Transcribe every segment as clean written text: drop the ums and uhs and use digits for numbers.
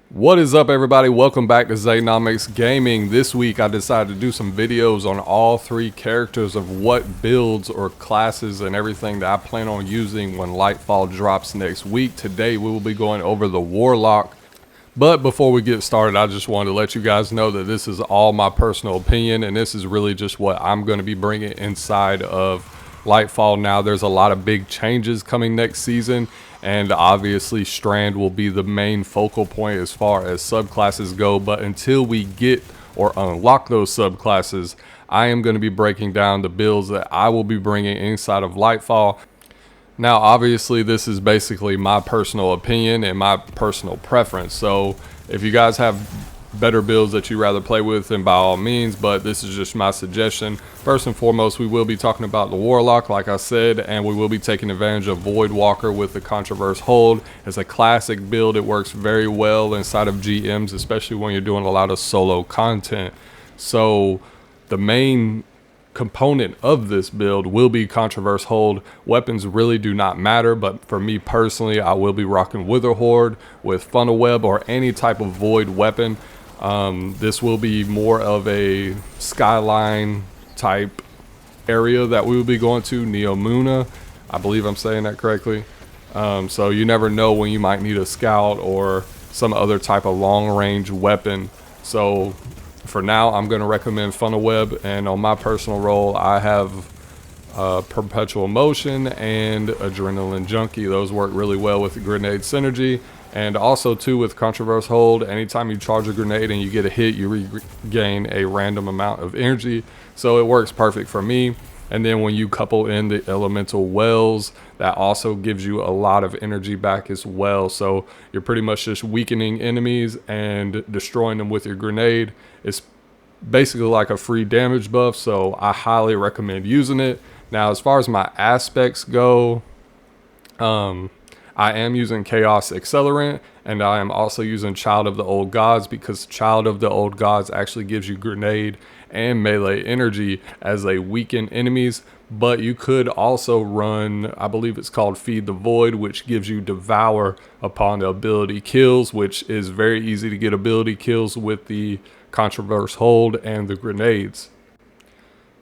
What is up, everybody? Welcome back to Zaynomics Gaming. This week I decided to do some videos on all three characters of what builds or classes and everything that I plan on using when Lightfall drops next week. Today we will be going over the Warlock. But before we get started, I just wanted to let you guys know that this is all my personal opinion, and this is really just what I'm going to be bringing inside of Lightfall. Now, there's a lot of big changes coming next season, and obviously Strand will be the main focal point as far as subclasses go. But until we get or unlock those subclasses, I am going to be breaking down the builds that I will be bringing inside of Lightfall. Now, obviously, this is basically my personal opinion and my personal preference. So if you guys have better builds that you rather play with, then by all means, but this is just my suggestion. First and foremost, we will be talking about the Warlock, like I said, and we will be taking advantage of Void Walker with the Controverse Hold. It's a classic build. It works very well inside of GMs, especially when you're doing a lot of solo content. So the main component of this build will be Controverse Hold. Weapons really do not matter, but for me personally, I will be rocking Wither Horde with Funnel Web or any type of void weapon. This will be more of a skyline type area that we will be going to, Neomuna. I believe I'm saying that correctly. So you never know when you might need a scout or some other type of long range weapon. So for now, I'm going to recommend Funnel Web, and on my personal role, I have Perpetual Motion and Adrenaline Junkie. Those work really well with the grenade synergy, and also too with Controverse Hold. Anytime you charge a grenade and you get a hit, you regain a random amount of energy, so it works perfect for me. And then when you couple in the elemental wells, that also gives you a lot of energy back as well. So you're pretty much just weakening enemies and destroying them with your grenade. It's basically like a free damage buff, so I highly recommend using it. Now, as far as my aspects go, I am using Chaos Accelerant, and I am also using Child of the Old Gods, because Child of the Old Gods actually gives you grenade and melee energy as they weaken enemies. But you could also run, I believe it's called Feed the Void, which gives you Devour upon the ability kills, which is very easy to get ability kills with the Controverse Hold and the grenades.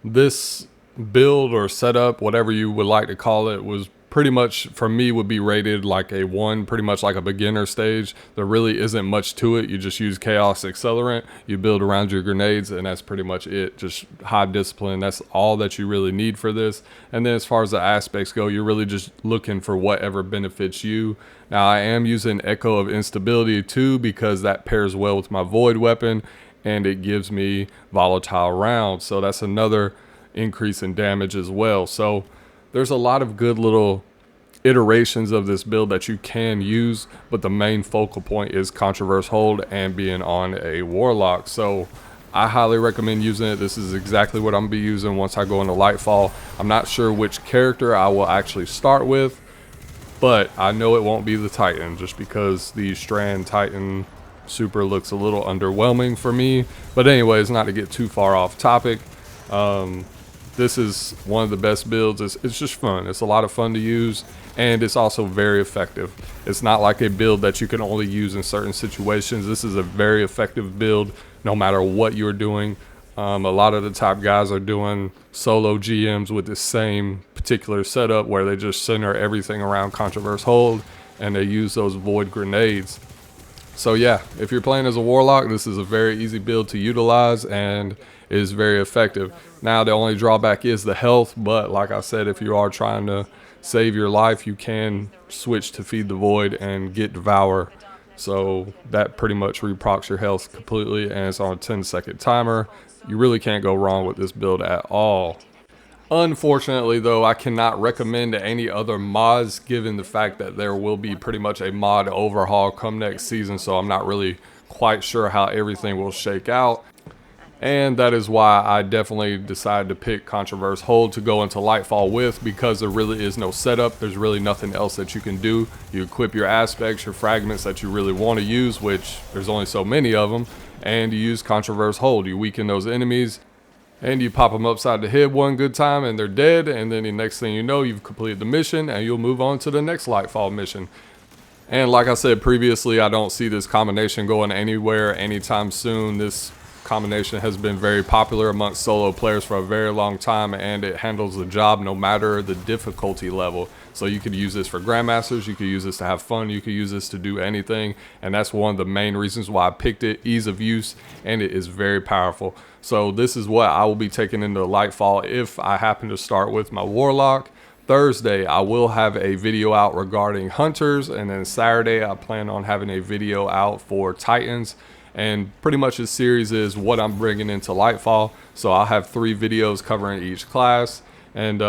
This build or setup, whatever you would like to call it, was pretty much, for me, would be rated like a 1, pretty much like a beginner stage. There really isn't much to it. You just use Chaos Accelerant, you build around your grenades, and that's pretty much it. Just high discipline, that's all that you really need for this. And then as far as the aspects go, you're really just looking for whatever benefits you. Now, I am using Echo of Instability too, because that pairs well with my Void weapon, and it gives me volatile rounds, so that's another increase in damage as well. So there's a lot of good little iterations of this build that you can use, but the main focal point is Controverse Hold and being on a Warlock. So I highly recommend using it. This is exactly what I'm gonna be using once I go into Lightfall. I'm not sure which character I will actually start with, but I know it won't be the Titan, just because the Strand Titan super looks a little underwhelming for me. But anyways, not to get too far off topic, this is one of the best builds. It's just fun. It's a lot of fun to use, and it's also very effective. It's not like a build that you can only use in certain situations. This is a very effective build no matter what you're doing. A lot of the top guys are doing solo GMs with the same particular setup where they just center everything around Controverse Hold and they use those void grenades. So yeah, if you're playing as a Warlock, this is a very easy build to utilize and is very effective. Now, the only drawback is the health, but like I said, if you are trying to save your life, you can switch to Feed the Void and get Devour. So that pretty much reprocs your health completely, and it's on a 10-second timer. You really can't go wrong with this build at all. Unfortunately, though, I cannot recommend any other mods, given the fact that there will be pretty much a mod overhaul come next season, so I'm not really quite sure how everything will shake out. And that is why I definitely decided to pick Controverse Hold to go into Lightfall with, because there really is no setup. There's really nothing else that you can do. You equip your aspects, your fragments that you really want to use, which there's only so many of them, and you use Controverse Hold. You weaken those enemies, and you pop them upside the head one good time and they're dead, and then the next thing you know, you've completed the mission and you'll move on to the next Lightfall mission. And like I said previously, I don't see this combination going anywhere anytime soon. This combination has been very popular amongst solo players for a very long time, and it handles the job no matter the difficulty level. So you could use this for grandmasters, you could use this to have fun, you could use this to do anything, and that's one of the main reasons why I picked it. Ease of use, and it is very powerful. So this is what I will be taking into Lightfall if I happen to start with my Warlock. Thursday, I will have a video out regarding hunters, and then Saturday, I plan on having a video out for Titans. And pretty much this series is what I'm bringing into Lightfall. So I'll have 3 videos covering each class. And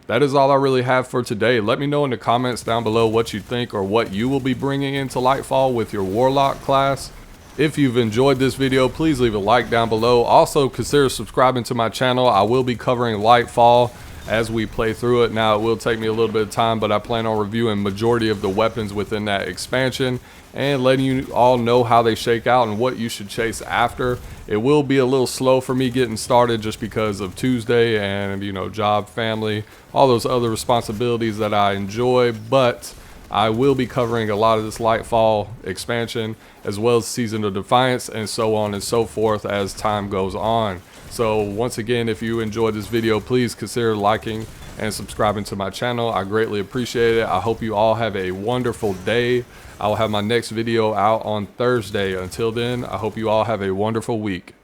that is all I really have for today. Let me know in the comments down below what you think or what you will be bringing into Lightfall with your Warlock class. If you've enjoyed this video, please leave a like down below. Also, consider subscribing to my channel. I will be covering Lightfall as we play through it. Now, it will take me a little bit of time, but I plan on reviewing majority of the weapons within that expansion and letting you all know how they shake out and what you should chase after. It will be a little slow for me getting started just because of Tuesday and, you know, job, family, all those other responsibilities that I enjoy, but I will be covering a lot of this Lightfall expansion as well as Season of Defiance and so on and so forth as time goes on. So once again, if you enjoyed this video, please consider liking and subscribing to my channel. I greatly appreciate it. I hope you all have a wonderful day. I will have my next video out on Thursday. Until then, I hope you all have a wonderful week.